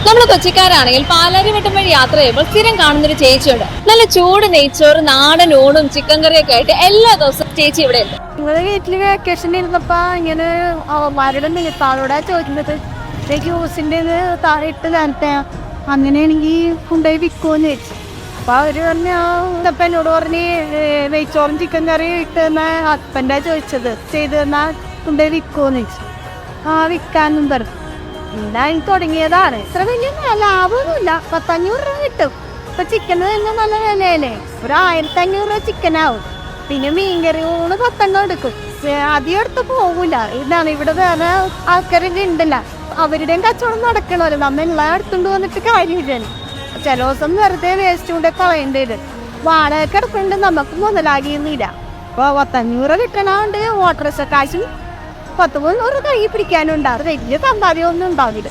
നമ്മൾ കൊച്ചിക്കാരാണെങ്കിൽ പാലാരിവട്ടം വഴി യാത്ര ചെയ്യുമ്പോൾ സ്ഥിരം കാണുന്നൊരു ചേച്ചിയുണ്ട്. നല്ല ചൂട് നെയ്ച്ചോറ്, നാടൻ ഊണും ചിക്കൻ കറിയൊക്കെ ആയിട്ട് എല്ലാ ദിവസവും ചേച്ചി ഇവിടെ ഉണ്ട്. നിങ്ങളുടെ വീട്ടില് വെക്കേഷൻ ഇരുന്നപ്പോ ഇങ്ങനെ അവന്മാരുടെ നിലത്താളോടെ ചോദിക്കുന്നത് ജ്യൂസിന്റെ ഇട്ട് നേരത്തെ അങ്ങനെയാണെങ്കിൽ കൊണ്ടുപോയി വിൽക്കുമെന്ന് ചോദിച്ചു. അപ്പൊ അവര് പറഞ്ഞപ്പ എന്നോട് പറഞ്ഞ് നെയ്ച്ചോറും ചിക്കൻ കറി ഇട്ടെന്ന ഹസ്ബൻഡാ ചോദിച്ചത് ചെയ്ത് തന്നാ കൊണ്ടുപോയി വിൽക്കുമെന്ന് ചോദിച്ചു. വിൽക്കാനും പറഞ്ഞു. എന്തായാലും തുടങ്ങിയതാണ്. ഇത്ര വലിയ ലാഭമൊന്നുമില്ല. 1,500 രൂപ കിട്ടും. ഇപ്പൊ ചിക്കന് തന്നെ നല്ല വിലയല്ലേ. ഒരു 1,500 രൂപ ചിക്കനാവും. പിന്നെ മീൻകറി ഊണ് 10 എടുക്കും. അധികം എടുത്ത് പോകൂല. ഇതാണ് ഇവിടെ വേറെ ആൾക്കാരൊക്കെ ഉണ്ടല്ല, അവരുടെയും കച്ചവടം നടക്കണമല്ലോ. നമ്മ എല്ലാം എടുത്തുകൊണ്ട് വന്നിട്ട് കാര്യമില്ല. ചില ദിവസം വെറുതെ വേസ്റ്റ് കൊണ്ട് കളയേണ്ടി വരും. വാടക എടുക്കുന്നുണ്ട്, നമുക്ക് മുതലാകിയൊന്നുമില്ല. അപ്പൊ 1,500 കിട്ടണോണ്ട് ഓട്ടോറിക്ഷ കാശും 10-300 കൈ പിടിക്കാനും ഉണ്ടാവും. വലിയ സമ്പാദ്യമൊന്നും ഉണ്ടാവില്ല.